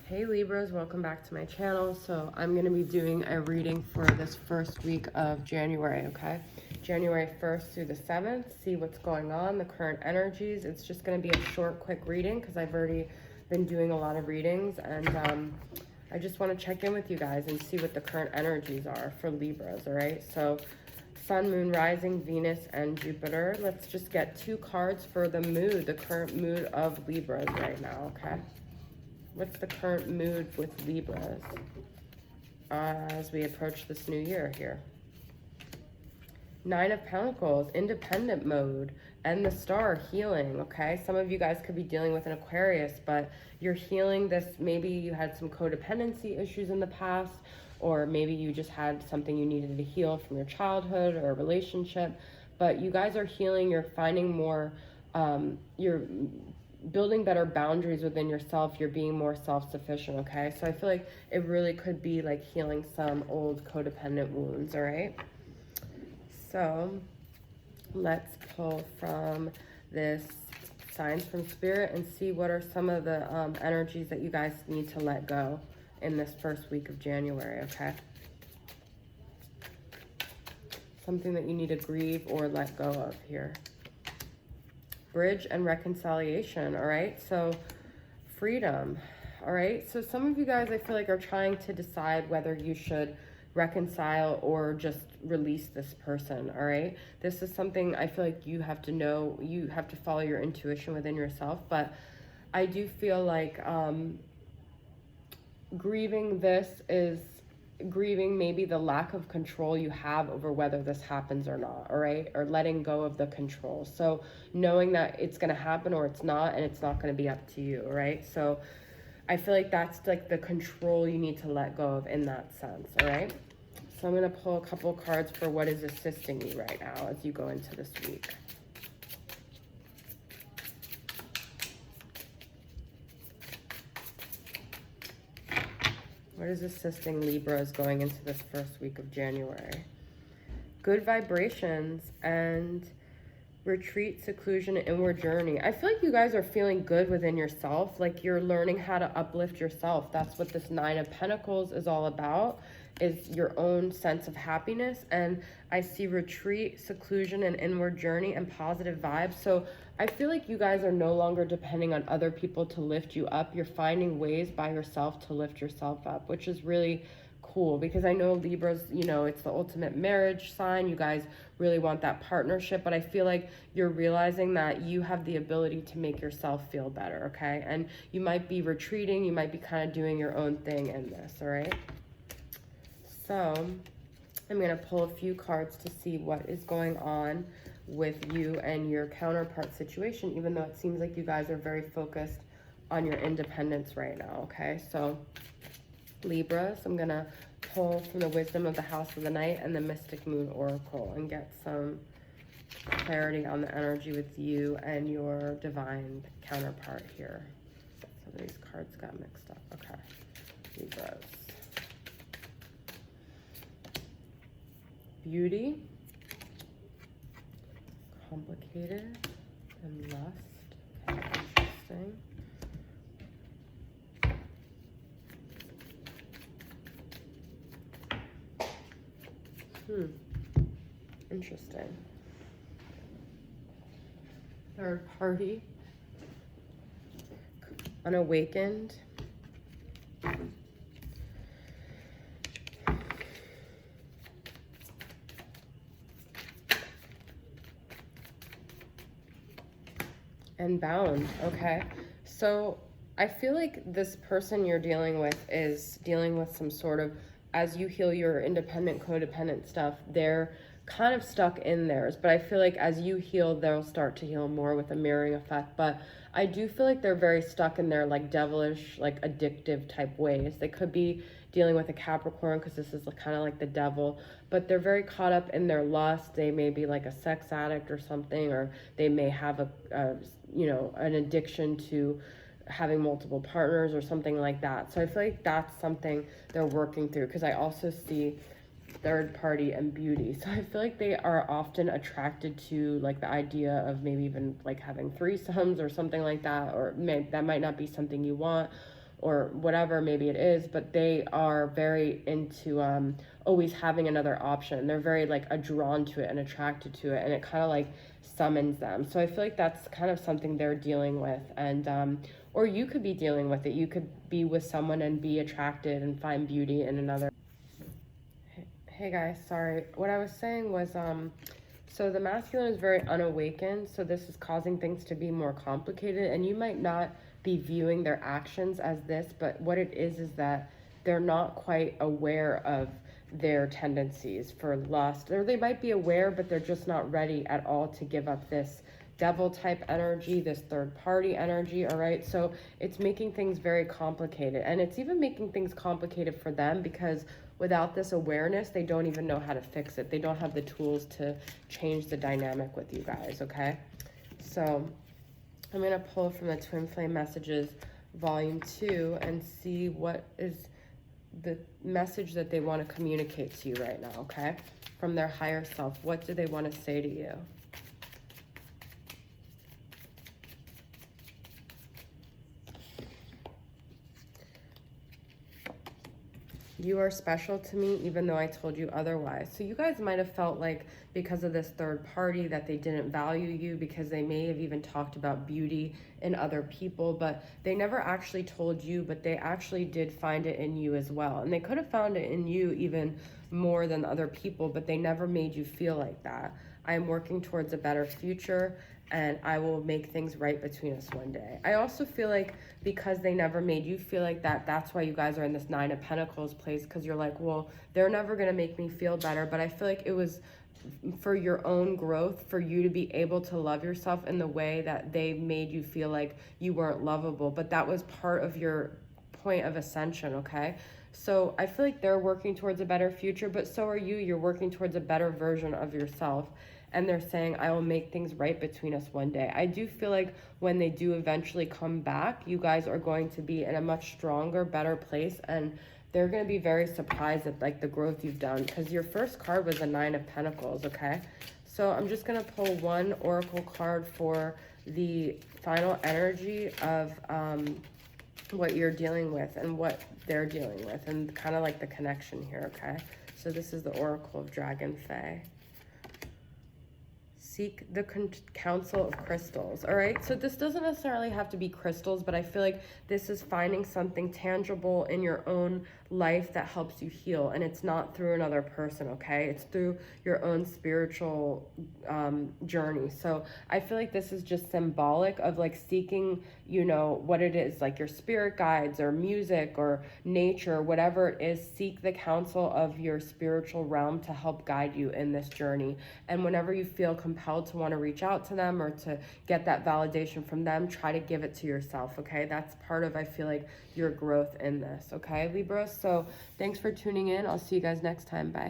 Hey Libras, welcome back to my channel. So I'm going to be doing a reading for this first week of January, okay? January 1st through the 7th, see what's going on, the current energies. It's just going to be a short, quick reading because I've already been doing a lot of readings, and I just want to check in with you guys and see what the current energies are for Libras, all right? So Sun, Moon, Rising, Venus, and Jupiter. Let's just get 2 cards for the mood, the current mood of Libras right now, okay? What's the current mood with Libras as we approach this new year here? 9 of Pentacles, independent mode, and the Star, healing, okay? Some of you guys could be dealing with an Aquarius, but you're healing this. Maybe you had some codependency issues in the past, or maybe you just had something you needed to heal from your childhood or a relationship, but you guys are healing. You're finding more, you're building better boundaries within yourself. You're being more self-sufficient, okay? So I feel like it really could be like healing some old codependent wounds, all right? So let's pull from this signs from spirit and see what are some of the energies that you guys need to let go in this first week of January, okay? Something that you need to grieve or let go of here. Bridge and reconciliation, all right? So freedom, all right? So some of you guys, I feel like, are trying to decide whether you should reconcile or just release this person, all right? This is something I feel like you have to know. You have to follow your intuition within yourself, but I do feel like grieving this is grieving maybe the lack of control you have over whether this happens or not, all right? Or letting go of the control. So knowing that it's going to happen or it's not, and it's not going to be up to you, all right? So I feel like that's like the control you need to let go of in that sense, all right? So I'm going to pull a couple cards for what is assisting you right now as you go into this week. What is assisting Libras going into this first week of January? Good vibrations and retreat, seclusion, and inward journey. I feel like you guys are feeling good within yourself. Like you're learning how to uplift yourself. That's what this 9 of Pentacles is all about, is your own sense of happiness. And I see retreat, seclusion, and inward journey and positive vibes. So I feel like you guys are no longer depending on other people to lift you up. You're finding ways by yourself to lift yourself up, which is really cool, because I know Libras, you know, it's the ultimate marriage sign. You guys really want that partnership, but I feel like you're realizing that you have the ability to make yourself feel better, okay? And you might be retreating, you might be kind of doing your own thing in this, all right? So I'm going to pull a few cards to see what is going on with you and your counterpart situation, even though it seems like you guys are very focused on your independence right now, okay? So Libras, I'm going to pull from the Wisdom of the House of the Night and the Mystic Moon Oracle and get some clarity on the energy with you and your divine counterpart here. Some of these cards got mixed up. Okay, Libras. Beauty, complicated, and lust. Okay, interesting. Interesting. Third party. Unawakened. And bound. Okay. So I feel like this person you're dealing with is dealing with some sort of, as you heal your independent, codependent stuff, they're kind of stuck in theirs. But I feel like as you heal, they'll start to heal more with a mirroring effect. But I do feel like they're very stuck in their like devilish, like addictive type ways. They could be dealing with a Capricorn because this is kind of like the devil, but they're very caught up in their lust. They may be like a sex addict or something, or they may have you know, an addiction to having multiple partners or something like that. So I feel like that's something they're working through, because I also see third party and beauty. So I feel like they are often attracted to like the idea of maybe even like having threesomes or something like that, or that might not be something you want, or whatever maybe it is, but they are very into always having another option. They're very like drawn to it and attracted to it, and it kind of like summons them. So I feel like that's kind of something they're dealing with, and or you could be dealing with it. You could be with someone and be attracted and find beauty in another. Hey guys, sorry. What I was saying was so the masculine is very unawakened, so this is causing things to be more complicated, and you might not be viewing their actions as this, but what it is that they're not quite aware of their tendencies for lust, or they might be aware, but they're just not ready at all to give up this devil type energy, this third party energy. All right, so it's making things very complicated, and it's even making things complicated for them because without this awareness, they don't even know how to fix it. They don't have the tools to change the dynamic with you guys. Okay, so I'm gonna pull from the Twin Flame Messages Volume 2 and see what is the message that they want to communicate to you right now. Okay, from their higher self, what do they want to say to you? You are special to me even though I told you otherwise. So you guys might have felt like because of this third party that they didn't value you, because they may have even talked about beauty in other people, but they never actually told you, but they actually did find it in you as well. And they could have found it in you even more than other people, but they never made you feel like that. I am working towards a better future, and I will make things right between us one day. I also feel like because they never made you feel like that, that's why you guys are in this Nine of Pentacles place, because you're like, well, they're never going to make me feel better. But I feel like it was for your own growth, for you to be able to love yourself in the way that they made you feel like you weren't lovable. But that was part of your point of ascension, okay? So I feel like they're working towards a better future, but so are you. You're working towards a better version of yourself. And they're saying, I will make things right between us one day. I do feel like when they do eventually come back, you guys are going to be in a much stronger, better place. And they're going to be very surprised at like the growth you've done, because your first card was a Nine of Pentacles, okay? So I'm just going to pull one oracle card for the final energy of what you're dealing with and what they're dealing with, and kind of like the connection here, okay? So this is the Oracle of Dragon Fae. Seek the counsel of crystals. All right, so this doesn't necessarily have to be crystals, but I feel like this is finding something tangible in your own life that helps you heal, and it's not through another person, okay? It's through your own spiritual journey. So I feel like this is just symbolic of like seeking, you know, what it is, like your spirit guides or music or nature, whatever it is. Seek the counsel of your spiritual realm to help guide you in this journey. And whenever you feel compelled to want to reach out to them or to get that validation from them, try to give it to yourself, okay? That's part of, I feel like, your growth in this, okay, Libra? So thanks for tuning in. I'll see you guys next time. Bye.